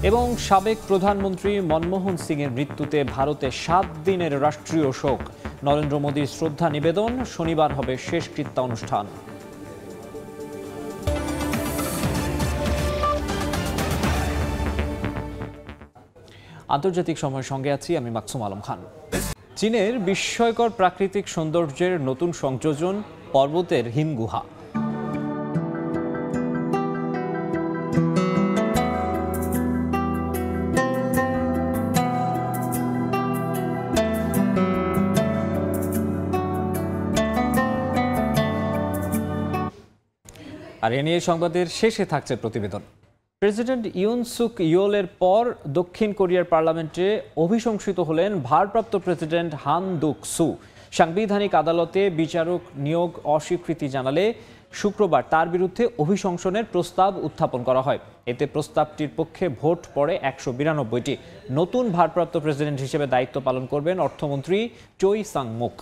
এবং সাবেক প্রধানমন্ত্রী মনমোহন সিংয়ের মৃত্যুতে ভারতে 7 দিনের রাষ্ট্রীয় শোক। নরেন্দ্র মোদীর শ্রদ্ধা নিবেদন, শনিবার হবে শেষকৃত্য অনুষ্ঠান। আন্তর্জাতিক সময়ের সঙ্গে আছি আমি মাকসুম আলম খান। চীনের বিস্ময়কর প্রাকৃতিক সৌন্দর্যের নতুন সংযোজন, পর্বতের হিমগুহা। আর এ নিয়ে সংবাদের শেষে থাকছে প্রতিবেদন। প্রেসিডেন্ট ইউন সুক ইয়োলের পর দক্ষিণ কোরিয়ার পার্লামেন্টে অভিশংসিত হলেন ভারপ্রাপ্ত প্রেসিডেন্ট হান দুক সু। সাংবিধানিক আদালতে বিচারক নিয়োগ অস্বীকৃতি জানালে শুক্রবার তার বিরুদ্ধে অভিশংসনের প্রস্তাব উত্থাপন করা হয়। এতে প্রস্তাবটির পক্ষে ভোট পড়ে 192টি। নতুন ভারপ্রাপ্ত প্রেসিডেন্ট হিসেবে দায়িত্ব পালন করবেন অর্থমন্ত্রী চোই সাং মুক।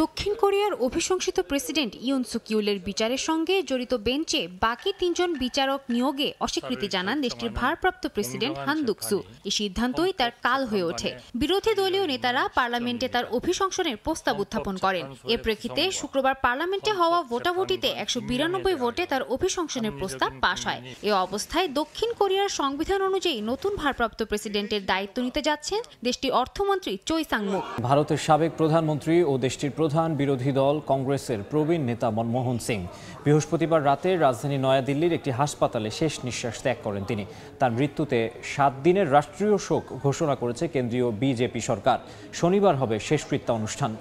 দক্ষিণ কোরিয়ার অভিশংসিত প্রেসিডেন্ট ইউন সুক ইয়োলের বিচারের সঙ্গে জড়িত বেঞ্চে বাকি 3 জন বিচারক নিয়োগে অস্বীকৃতি জানান দেশটির ভারপ্রাপ্ত প্রেসিডেন্ট হান দুক সু। এই সিদ্ধান্তই তার কাল হয়ে ওঠে। বিরোধী দলীয় নেতারা পার্লামেন্টে তার অভিশংসনের প্রস্তাব উত্থাপন করেন। এর প্রেক্ষিতে শুক্রবার পার্লামেন্টে হওয়া ভোটাভুটিতে 192 ভোটে তার অভিশংসনের প্রস্তাব পাশ হয়। এ অবস্থায় দক্ষিণ কোরিয়ার সংবিধান অনুযায়ী নতুন ভারপ্রাপ্ত প্রেসিডেন্টের দায়িত্ব নিতে যাচ্ছেন দেশটির অর্থমন্ত্রী চোই সাং মুক। ভারতের সাবেক প্রধানমন্ত্রী ও দেশটির প্রধান বিরোধী দল কংগ্রেসের প্রবীণ নেতা মনমোহন সিং বৃহস্পতিবার রাতে রাজধানী নয়াদিল্লির একটি হাসপাতালে শেষ নিঃশ্বাস ত্যাগ করেন তিনি। তার মৃত্যুতে 7 দিনের রাষ্ট্রীয় শোক ঘোষণা করেছে কেন্দ্রীয় বিজেপি সরকার। শনিবার হবে শেষকৃত্য অনুষ্ঠান।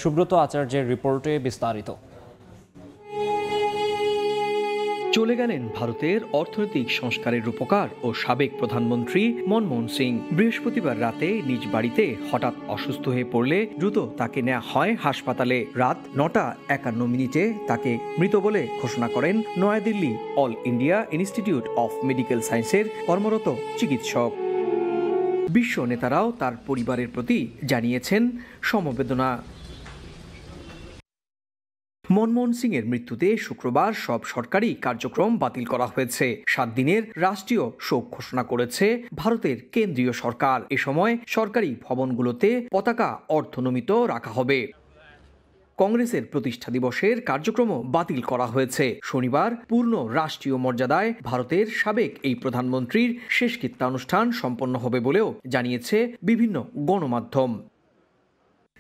সুব্রত আচার্যের রিপোর্টে বিস্তারিত। চলে গেলেন ভারতের অর্থনৈতিক সংস্কারের রূপকার ও সাবেক প্রধানমন্ত্রী মনমোহন সিং। বৃহস্পতিবার রাতে নিজ বাড়িতে হঠাৎ অসুস্থ হয়ে পড়লে দ্রুত তাকে নেওয়া হয় হাসপাতালে। রাত 9:51 তাকে মৃত বলে ঘোষণা করেন New Delhi all India institute of medical সায়েন্সের কর্মরত চিকিৎসক। বিশ্ব নেতারাও তার পরিবারের প্রতি জানিয়েছেন সমবেদনা। মনমোহন সিং এর মৃত্যুতে শুক্রবার সব সরকারি কার্যক্রম বাতিল করা হয়েছে। 7 দিনের রাষ্ট্রীয় শোক ঘোষণা করেছে ভারতের কেন্দ্রীয় সরকার। এ সময় সরকারি ভবনগুলোতে পতাকা অর্ধনমিত রাখা হবে। কংগ্রেসের প্রতিষ্ঠা দিবসের কার্যক্রমও বাতিল করা হয়েছে। শনিবার পূর্ণ রাষ্ট্রীয় মর্যাদায় ভারতের সাবেক এই প্রধানমন্ত্রীর শেষকৃত্যানুষ্ঠান সম্পন্ন হবে বলেও জানিয়েছে বিভিন্ন গণমাধ্যম।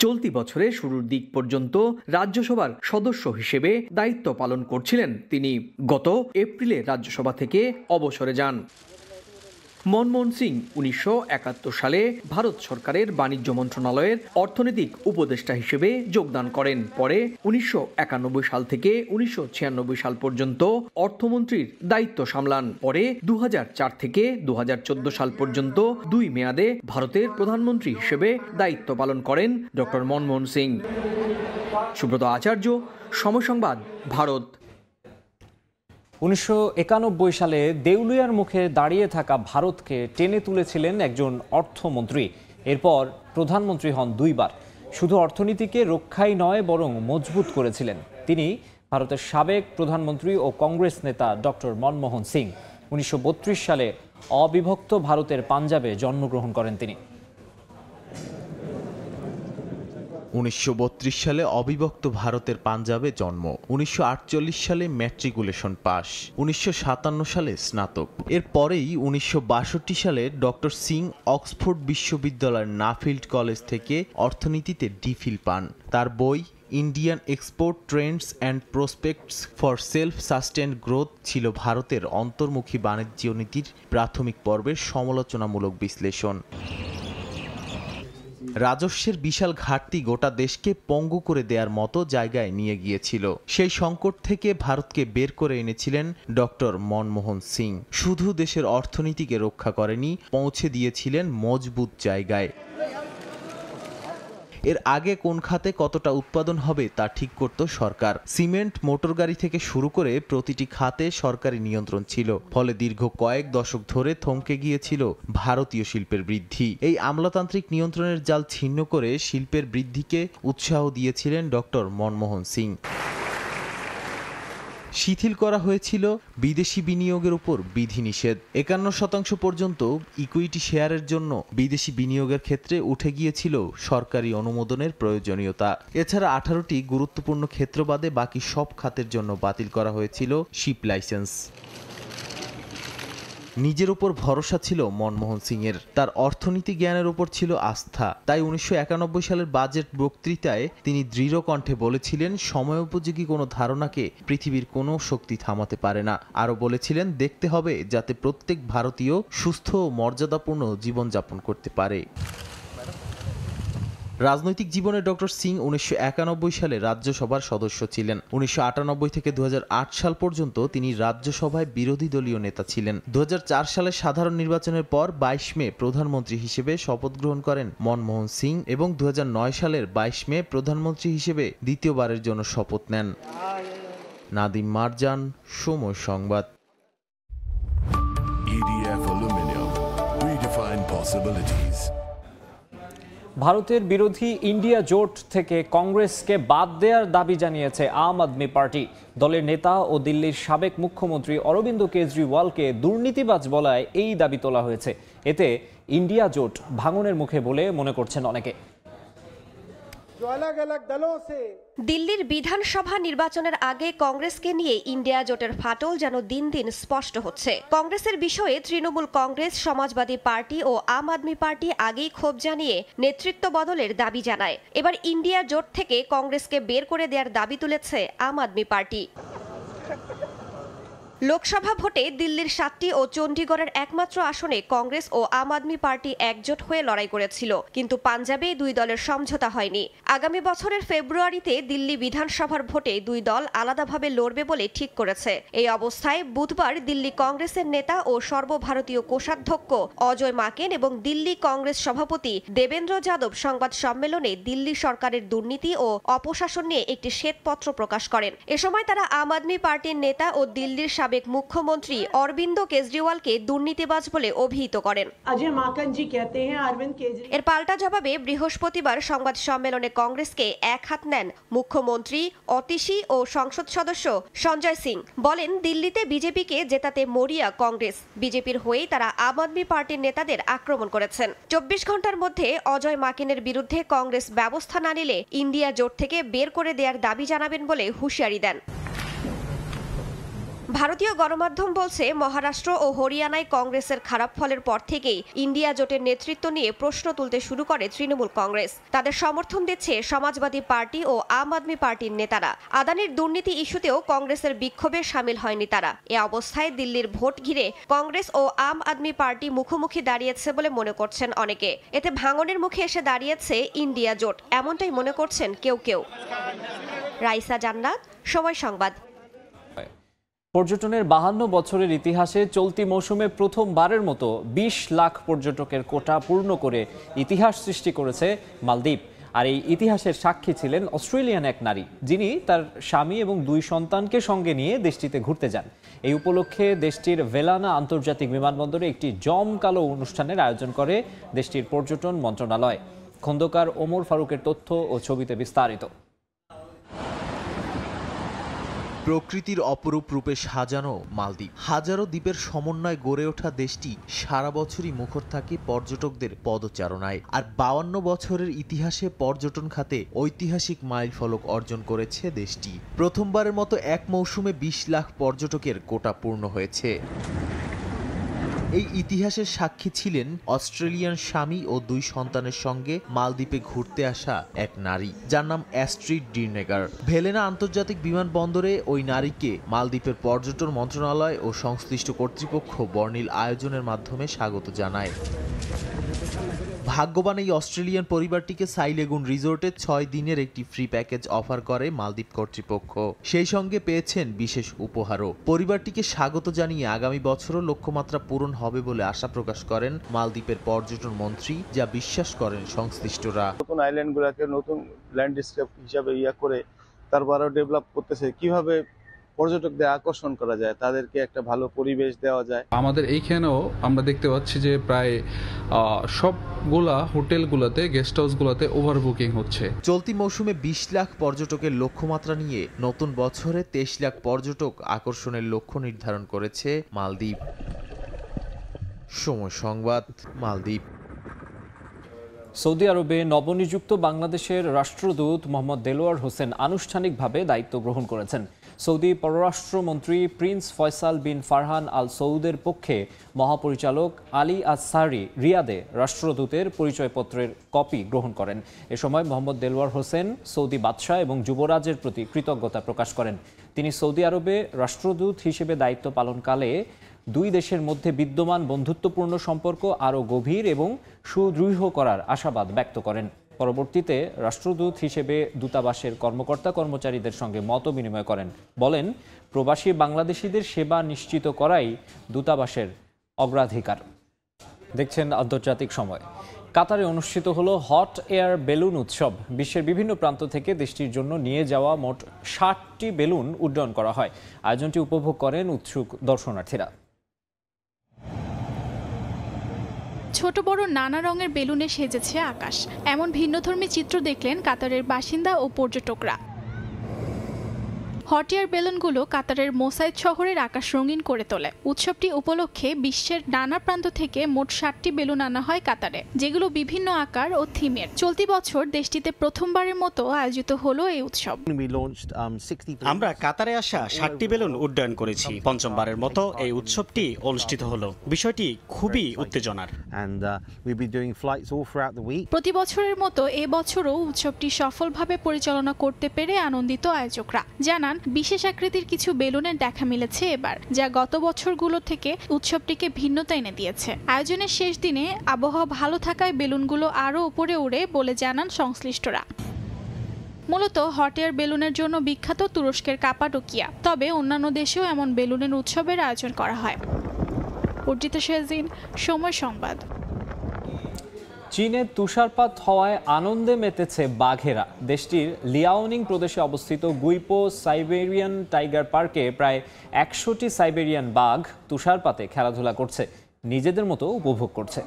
চলতি বছরের শুরুর দিক পর্যন্ত রাজ্যসভার সদস্য হিসেবে দায়িত্ব পালন করছিলেন তিনি। গত এপ্রিলে রাজ্যসভা থেকে অবসরে যান। মনমোহন সিং 1971 সালে ভারত সরকারের বাণিজ্য মন্ত্রণালয়ের অর্থনৈতিক উপদেষ্টা হিসেবে যোগদান করেন। পরে 1991 সাল থেকে 1996 সাল পর্যন্ত অর্থমন্ত্রীর দায়িত্ব সামলান। পরে 2004 থেকে 2014 সাল পর্যন্ত 2 মেয়াদে ভারতের প্রধানমন্ত্রী হিসেবে দায়িত্ব পালন করেন ডক্টর মনমোহন সিং। সুব্রত আচার্য, সময় সংবাদ, ভারত। 1991 সালে দেউলিয়ার মুখে দাঁড়িয়ে থাকা ভারতকে টেনে তুলেছিলেন একজন অর্থমন্ত্রী। এরপর প্রধানমন্ত্রী হন 2 বার। শুধু অর্থনীতিকে রক্ষাই নয় বরং মজবুত করেছিলেন তিনি ভারতের সাবেক প্রধানমন্ত্রী ও কংগ্রেস নেতা ডক্টর মনমোহন সিং। 1932 সালে অবিভক্ত ভারতের পাঞ্জাবে জন্মগ্রহণ করেন তিনি। 1932 সালে অবিভক্ত ভারতের পাঞ্জাবে জন্ম। 1948 সালে ম্যাট্রিকুলেশন পাস। 1957 সালে স্নাতক। এরপরেই 1962 সালে ডক্টর সিং অক্সফোর্ড বিশ্ববিদ্যালয়ের নাফিল্ড কলেজ থেকে অর্থনীতিতে ডিফিল পান। তার বই Indian export Trends and prospects for self sustained growth ছিল ভারতের অন্তর্মুখী বাণিজ্য নীতির প্রাথমিক পর্বের সমালোচনামূলক বিশ্লেষণ। রাজস্বের বিশাল ঘাটতি গোটা দেশকে পঙ্গু করে দেওয়ার মতো জায়গায় নিয়ে গিয়েছিল। সেই সংকট থেকে ভারতকে বের করে এনেছিলেন ডক্টর মনমোহন সিং। শুধু দেশের অর্থনীতিকে রক্ষা করেনি, পৌঁছে দিয়েছিলেন মজবুত জায়গায়। এর আগে কোন খাতে কতটা উৎপাদন হবে তা ঠিক করত সরকার। সিমেন্ট, মোটরগাড়ি থেকে শুরু করে প্রতিটি খাতে সরকারি নিয়ন্ত্রণ ছিল। ফলে দীর্ঘ কয়েক দশক ধরে থমকে গিয়েছিল ভারতীয় শিল্পের বৃদ্ধি। এই আমলাতান্ত্রিক নিয়ন্ত্রণের জাল ছিন্ন করে শিল্পের বৃদ্ধিকে উৎসাহ দিয়েছিলেন ডক্টর মনমোহন সিং। শিথিল করা হয়েছিল বিদেশি বিনিয়োগের উপর বিধিনিষেধ। 51% পর্যন্ত ইকুইটি শেয়ারের জন্য বিদেশি বিনিয়োগের ক্ষেত্রে উঠে গিয়েছিল সরকারি অনুমোদনের প্রয়োজনীয়তা। এছাড়া 18টি গুরুত্বপূর্ণ ক্ষেত্র বাদে বাকি সব খাতের জন্য বাতিল করা হয়েছিল শিপ লাইসেন্স। নিজের উপর ভরসা ছিল মনমোহন সিংয়ের, তার অর্থনীতি জ্ঞানের উপর ছিল আস্থা। তাই 1991 সালের বাজেট বক্তৃতায় তিনি দৃঢ় কণ্ঠে বলেছিলেন, সময়োপযোগী কোনো ধারণাকে পৃথিবীর কোনো শক্তি থামাতে পারে না। আরও বলেছিলেন, দেখতে হবে যাতে প্রত্যেক ভারতীয় সুস্থ ও মর্যাদাপূর্ণ জীবনযাপন করতে পারে। রাজনৈতিক জীবনে ডক্টর সিং 1991 সালে রাজ্যসভার সদস্য ছিলেন। 1998 থেকে 2008 সাল পর্যন্ত তিনি রাজ্যসভায় বিরোধী দলীয় নেতা ছিলেন। 2004 সালে সাধারণ নির্বাচনের পর 22 মে প্রধানমন্ত্রী হিসেবে শপথ গ্রহণ করেন মনমোহন সিং এবং 2009 সালের 22 মে প্রধানমন্ত্রী হিসেবে দ্বিতীয়বারের জন্য শপথ নেন। নাদিম মারজান, সময় সংবাদ। EDF Aluminium. Redefine possibilities. ভারতের বিরোধী ইন্ডিয়া জোট থেকে কংগ্রেসকে বাদ দেওয়ার দাবি জানিয়েছে আম আদমি পার্টি। দলের নেতা ও দিল্লির সাবেক মুখ্যমন্ত্রী অরবিন্দ কেজরিওয়ালকে দুর্নীতিবাজ বলায় এই দাবি তোলা হয়েছে। এতে ইন্ডিয়া জোট ভাঙনের মুখে বলে মনে করছেন অনেকে। দিল্লির বিধানসভা নির্বাচনের আগে কংগ্রেসকে নিয়ে ইন্ডিয়া জোটের ফাটল যেন দিন দিন স্পষ্ট হচ্ছে। কংগ্রেসের বিষয়ে তৃণমূল কংগ্রেস, সমাজবাদী পার্টি ও আম আদমি পার্টি আগেই ক্ষোভ জানিয়ে নেতৃত্ব বদলের দাবি জানায়। এবার ইন্ডিয়া জোট থেকে কংগ্রেসকে বের করে দেওয়ার দাবি তুলেছে আম আদমি পার্টি। লোকসভা ভোটে দিল্লির 7টি ও চণ্ডীগড়ের একমাত্র আসনে কংগ্রেস ও আম আদমি পার্টি একজোট হয়ে লড়াই করেছিল, কিন্তু পাঞ্জাবে দুই দলের সমঝোতা হয়নি। আগামী বছরের ফেব্রুয়ারিতে দিল্লি বিধানসভার ভোটে দুই দল আলাদাভাবে লড়বে বলে ঠিক করেছে। এই অবস্থায় বুধবার দিল্লি কংগ্রেসের নেতা ও সর্বভারতীয় কোষাধ্যক্ষ অজয় মাকেন এবং দিল্লি কংগ্রেস সভাপতি দেবেন্দ্র যাদব সংবাদ সম্মেলনে দিল্লি সরকারের দুর্নীতি ও অপশাসন নিয়ে একটি শ্বেতপত্র প্রকাশ করেন। এ সময় তারা আম আদমি পার্টির নেতা ও দিল্লির সাবেক মুখ্যমন্ত্রী অরবিন্দ কেজরিওয়ালকে দুর্নীতিবাজ বলে অভিহিত করেন। এর পাল্টা জবাবে বৃহস্পতিবার সংবাদ সম্মেলনে কংগ্রেসকে এক হাত নেন মুখ্যমন্ত্রী অতিশী ও সংসদ সদস্য সঞ্জয় সিং। বলেন, দিল্লিতে বিজেপিকে জেতাতে মরিয়া কংগ্রেস। বিজেপির হয়েই তারা আম আদমি পার্টির নেতাদের আক্রমণ করেছেন। 24 ঘন্টার মধ্যে অজয় মাকেনের বিরুদ্ধে কংগ্রেস ব্যবস্থা না নিলে ইন্ডিয়া জোট থেকে বের করে দেওয়ার দাবি জানাবেন বলে হুঁশিয়ারি দেন। ভারতীয় গণমাধ্যম বলছে, মহারাষ্ট্র ও হরিয়ানায় কংগ্রেসের খারাপ ফলের পর থেকেই ইন্ডিয়া জোটের নেতৃত্ব নিয়ে প্রশ্ন তুলতে শুরু করে তৃণমূল কংগ্রেস। তাদের সমর্থন দিচ্ছে সমাজবাদী পার্টি ও আম আদমি পার্টির নেতারা। আদানির দুর্নীতি ইস্যুতেও কংগ্রেসের বিক্ষোভে সামিল হয়নি তারা। এ অবস্থায় দিল্লির ভোট ঘিরে কংগ্রেস ও আম আদমি পার্টি মুখোমুখি দাঁড়িয়েছে বলে মনে করছেন অনেকে। এতে ভাঙনের মুখে এসে দাঁড়িয়েছে ইন্ডিয়া জোট, এমনটাই মনে করছেন কেউ কেউ। রাইসা জান্নাত, সময় সংবাদ। পর্যটনের 52 বছরের ইতিহাসে চলতি মৌসুমে প্রথমবারের মতো 20 লাখ পর্যটকের কোটা পূর্ণ করে ইতিহাস সৃষ্টি করেছে মালদ্বীপ। আর এই ইতিহাসের সাক্ষী ছিলেন অস্ট্রেলিয়ান এক নারী, যিনি তার স্বামী এবং 2 সন্তানকে সঙ্গে নিয়ে দেশটিতে ঘুরতে যান। এই উপলক্ষে দেশটির ভেলানা আন্তর্জাতিক বিমানবন্দরে একটি জমকালো অনুষ্ঠানের আয়োজন করে দেশটির পর্যটন মন্ত্রণালয়। খন্দকার ওমর ফারুকের তথ্য ও ছবিতে বিস্তারিত। প্রকৃতির অপরূপ রূপে সাজানো মালদ্বীপ, হাজারো দ্বীপের সমন্বয়ে গড়ে ওঠা দেশটি সারা বছরই মুখর থাকে পর্যটকদের পদচারণায়। আর 52 বছরের ইতিহাসে পর্যটন খাতে ঐতিহাসিক মাইলফলক অর্জন করেছে দেশটি। প্রথমবারের মতো এক মৌসুমে 20 লাখ পর্যটকের কোটা পূর্ণ হয়েছে। এই ইতিহাসের সাক্ষী ছিলেন অস্ট্রেলিয়ান স্বামী ও 2 সন্তানের সঙ্গে মালদ্বীপে ঘুরতে আসা এক নারী, যার নাম অ্যাস্ট্রিড ডিনেগার। ভেলেনা আন্তর্জাতিক বিমানবন্দরে ওই নারীকে মালদ্বীপের পর্যটন মন্ত্রণালয় ও সংশ্লিষ্ট কর্তৃপক্ষ বর্ণিল আয়োজনের মাধ্যমে স্বাগত জানায়। ভাগ্যবান এই অস্ট্রেলিয়ান পরিবারটিকে সাইলেগুন রিসোর্টে 6 দিনের একটি ফ্রি প্যাকেজ অফার করে মালদ্বীপ কর্তৃপক্ষ। সেই সঙ্গে পেয়েছেন বিশেষ উপহারও। পরিবারটিকে স্বাগত জানিয়ে আগামী বছরও লক্ষ্যমাত্রা পূরণ হবে বলে আশা প্রকাশ করেন মালদ্বীপের পর্যটন মন্ত্রী, যা বিশ্বাস করেন সংশ্লিষ্টরা। নতুন আইল্যান্ডগুলোকে নতুন ল্যান্ডস্কেপ হিসাবে করে তারপরে ডেভেলপ করতেছে, কিভাবে পর্যটকদের আকর্ষণ করা যায়, তাদেরকে একটা ভালো পরিবেশ দেওয়া যায়। আমাদের এইখানেও আমরা দেখতে পাচ্ছি যে প্রায় সবগুলা হোটেলগুলোতে, গেস্ট হাউসগুলোতে ওভারবুকিং হচ্ছে। চলতি মৌসুমে 20 লাখ পর্যটকের লক্ষ্যমাত্রা নিয়ে নতুন বছরে 23 লাখ পর্যটক আকর্ষণের লক্ষ্য নির্ধারণ করেছে মালদ্বীপ। সময় সংবাদ, মালদ্বীপ। সৌদি আরবে নবনিযুক্ত বাংলাদেশের রাষ্ট্রদূত মোহাম্মদ দেলোয়ার হোসেন আনুষ্ঠানিকভাবে দায়িত্ব গ্রহণ করেছেন। সৌদি পররাষ্ট্রমন্ত্রী প্রিন্স ফয়সাল বিন ফারহান আল সৌদের পক্ষে মহাপরিচালক আলী আসসারি রিয়াদে রাষ্ট্রদূতের পরিচয়পত্রের কপি গ্রহণ করেন। এ সময় মোহাম্মদ দেলোয়ার হোসেন সৌদি বাদশাহ এবং যুবরাজের প্রতি কৃতজ্ঞতা প্রকাশ করেন। তিনি সৌদি আরবে রাষ্ট্রদূত হিসেবে দায়িত্ব পালনকালে দুই দেশের মধ্যে বিদ্যমান বন্ধুত্বপূর্ণ সম্পর্ক আরও গভীর এবং সুদৃঢ় করার আশাবাদ ব্যক্ত করেন। পরবর্তীতে রাষ্ট্রদূত হিসেবে দূতাবাসের কর্মকর্তা কর্মচারীদের সঙ্গে মত বিনিময় করেন। বলেন, প্রবাসী বাংলাদেশিদের সেবা নিশ্চিত করাই দূতাবাসের অগ্রাধিকার। দেখছেন আন্তর্জাতিক সময়। কাতারে অনুষ্ঠিত হলো হট এয়ার বেলুন উৎসব। বিশ্বের বিভিন্ন প্রান্ত থেকে দেশটির জন্য নিয়ে যাওয়া মোট 60টি বেলুন উড্ডয়ন করা হয়। আয়োজনটি উপভোগ করেন উৎসুক দর্শনার্থীরা। ছোট বড় নানা রঙের বেলুনে সেজেছে আকাশ। এমন ভিন্নধর্মী চিত্র দেখলেন কাতারের বাসিন্দা ও পর্যটকরা। হট এয়ার বেলুনগুলো কাতারের মোসাইদ শহরের আকাশ রঙিন করে তোলে। উৎসবটি উপলক্ষে বিশ্বের নানা প্রান্ত থেকে মোট 60টি বেলুন আনা হয় কাতারে, যেগুলো বিভিন্ন আকার ও থিমের। চলতি বছর দেশটিতে প্রথমবারের মতো আয়োজিত হলো এই উৎসব। আমরা কাতারে আসা 60টি বেলুন উড্ডয়ন করেছি। পঞ্চমবারের মতো এই উৎসবটি অনুষ্ঠিত হলো। বিষয়টি খুবই উত্তেজনার। প্রতি বছরের মতো এবছরও উৎসবটি সফলভাবে পরিচালনা করতে পেরে আনন্দিত আয়োজকরা। জানান, বিশেষ আকৃতির কিছু বেলুনের দেখা মিলেছে এবার, যা গত বছরগুলো থেকে উৎসবটিকে ভিন্নতা এনে দিয়েছে। আয়োজনের শেষ দিনে আবহাওয়া ভালো থাকায় বেলুনগুলো আরও উপরে উড়ে বলে জানান সংশ্লিষ্টরা। মূলত হট এয়ার বেলুনের জন্য বিখ্যাত তুরস্কের কাপাডোকিয়া, তবে অন্যান্য দেশেও এমন বেলুনের উৎসবের আয়োজন করা হয়। অর্জিতা শেহজিন, সময় সংবাদ। চীনে তুষারপাত হওয়ায় আনন্দে মেতেছে বাঘেরা। দেশটির লিয়াওনিং প্রদেশে অবস্থিত গুইপো সাইবেরিয়ান টাইগার পার্কে প্রায় 100টি সাইবেরিয়ান বাঘ তুষারপাতে খেলাধুলা করছে, নিজেদের মতো উপভোগ করছে।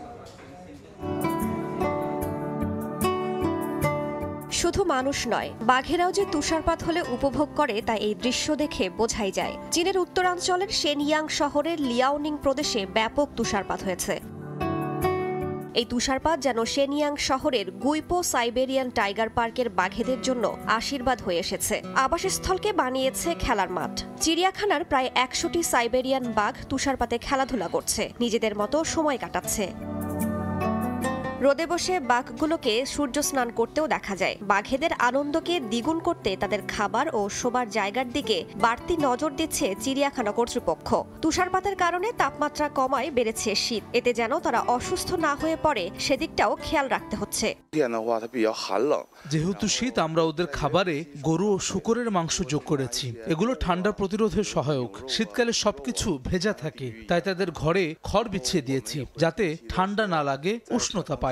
শুধু মানুষ নয়, বাঘেরাও যে তুষারপাত হলে উপভোগ করে তা এই দৃশ্য দেখে বোঝাই যায়। চীনের উত্তরাঞ্চলের শেনইয়াং শহরের লিয়াওনিং প্রদেশে ব্যাপক তুষারপাত হয়েছে। এই তুষারপাত যেন শেনইয়াং শহরের গুইপো সাইবেরিয়ান টাইগার পার্কের বাঘেদের জন্য আশীর্বাদ হয়ে এসেছে। আবাসস্থলকে বানিয়েছে খেলার মাঠ। চিড়িয়াখানার প্রায় 100টি সাইবেরিয়ান বাঘ তুষারপাতে খেলাধুলা করছে, নিজেদের মতো সময় কাটাচ্ছে। রোদে বসে বাঘগুলোকে সূর্য স্নান করতেও দেখা যায়। বাঘেদের আনন্দকে দ্বিগুণ করতে তাদের খাবার ও শোবার জায়গার দিকে বাড়তি নজর দিচ্ছে চিড়িয়াখানা কর্তৃপক্ষ। তুষারপাতের কারণে তাপমাত্রা কমায় বেড়েছে শীত, এতে যেন তারা অসুস্থ না হয়ে পড়ে সেদিকটাও খেয়াল রাখতে হচ্ছে। যেহেতু শীত, আমরা ওদের খাবারে গরু ও শূকরের মাংস যোগ করেছি। এগুলো ঠান্ডা প্রতিরোধে সহায়ক। শীতকালে সবকিছু ভেজা থাকে, তাই তাদের ঘরে খড় বিছিয়ে দিয়েছি যাতে ঠান্ডা না লাগে, উষ্ণতা পায়।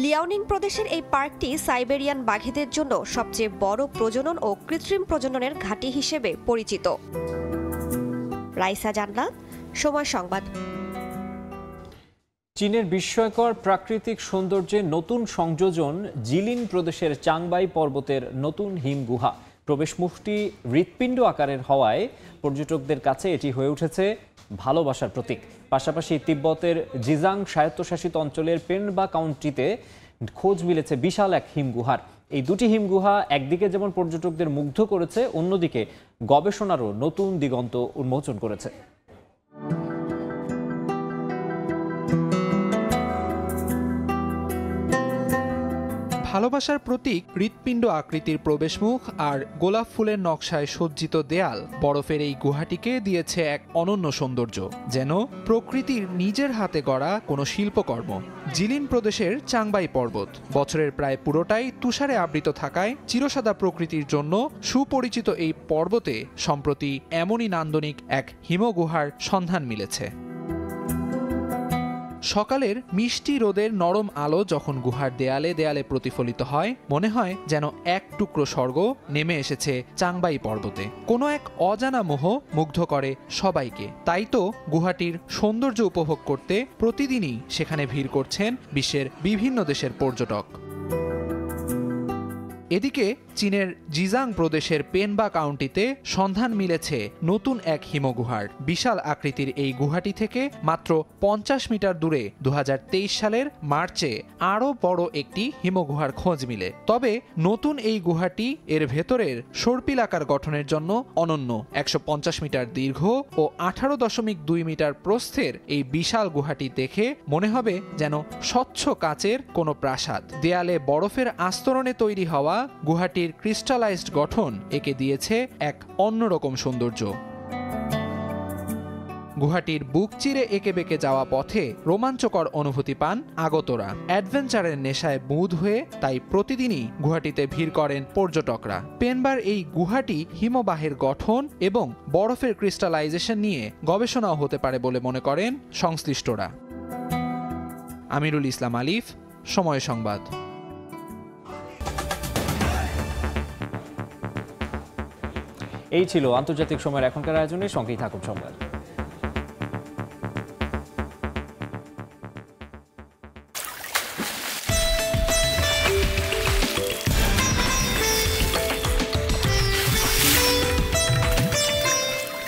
লিয়াওনিং প্রদেশের এই পার্কটি সাইবেরিয়ান বাঘেদের জন্য সবচেয়ে বড় প্রজনন ও কৃত্রিম প্রজননের ঘাঁটি হিসেবে পরিচিত। রাইসা জান্নাত, সময় সংবাদ। চীনের বিস্ময়কর প্রাকৃতিক সৌন্দর্যে নতুন সংযোজন জিলিন প্রদেশের চাংবাই পর্বতের নতুন হিম গুহা। প্রবেশমুখটি হৃৎপিণ্ড আকারের হওয়ায় পর্যটকদের কাছে এটি হয়ে উঠেছে ভালোবাসার প্রতীক। পাশাপাশি তিব্বতের জিজাং স্বায়ত্তশাসিত অঞ্চলের পেনবা কাউন্টিতে খোঁজ মিলেছে বিশাল এক হিমগুহার। এই দুটি হিমগুহা একদিকে যেমন পর্যটকদের মুগ্ধ করেছে, অন্যদিকে গবেষণারও নতুন দিগন্ত উন্মোচন করেছে। ভালোবাসার প্রতীক হৃৎপিণ্ড আকৃতির প্রবেশমুখ আর গোলাপ ফুলের নকশায় সজ্জিত দেয়াল বরফের এই গুহাটিকে দিয়েছে এক অনন্য সৌন্দর্য, যেন প্রকৃতির নিজের হাতে গড়া কোনো শিল্পকর্ম। জিলিন প্রদেশের চাংবাই পর্বত বছরের প্রায় পুরোটাই তুষারে আবৃত থাকায় চিরসাদা প্রকৃতির জন্য সুপরিচিত এই পর্বতে সম্প্রতি এমনই নান্দনিক এক হিমগুহার সন্ধান মিলেছে। সকালের মিষ্টি রোদের নরম আলো যখন গুহার দেয়ালে দেয়ালে প্রতিফলিত হয় মনে হয় যেন এক টুকরো স্বর্গ নেমে এসেছে চাংবাই পর্বতে। কোনো এক অজানা মোহ মুগ্ধ করে সবাইকে। তাই তো গুহাটির সৌন্দর্য উপভোগ করতে প্রতিদিনই সেখানে ভিড় করছেন বিশ্বের বিভিন্ন দেশের পর্যটক। এদিকে চীনের জিজাং প্রদেশের পেনবা কাউন্টিতে সন্ধান মিলেছে নতুন এক হিমগুহার। বিশাল আকৃতির এই গুহাটি থেকে মাত্র 50 মিটার দূরে 2023 সালের মার্চে আরও বড় একটি হিমগুহার খোঁজ মিলে। তবে নতুন এই গুহাটি এর ভেতরের সর্পিলাকার গঠনের জন্য অনন্য। 150 মিটার দীর্ঘ ও 18.2 মিটার প্রস্থের এই বিশাল গুহাটি দেখে মনে হবে যেন স্বচ্ছ কাচের কোনো প্রাসাদ। দেয়ালে বরফের আস্তরণে তৈরি হওয়া গুহাটির ক্রিস্টালাইজড গঠন একে দিয়েছে এক অন্যরকম সৌন্দর্য। গুহাটির বুক চিরে এঁকে বেঁকে যাওয়া পথে রোমাঞ্চকর অনুভূতি পান আগতরা। অ্যাডভেঞ্চারের নেশায় বুঁদ হয়ে তাই প্রতিদিনই গুহাটিতে ভিড় করেন পর্যটকরা। পেনবার এই গুহাটি হিমবাহের গঠন এবং বরফের ক্রিস্টালাইজেশন নিয়ে গবেষণাও হতে পারে বলে মনে করেন সংশ্লিষ্টরা। আমিরুল ইসলাম আলিফ, সময় সংবাদ। এই ছিল আন্তর্জাতিক সময়ের এখনকার আয়োজনে। সঙ্গেই থাকুন সংবাদ।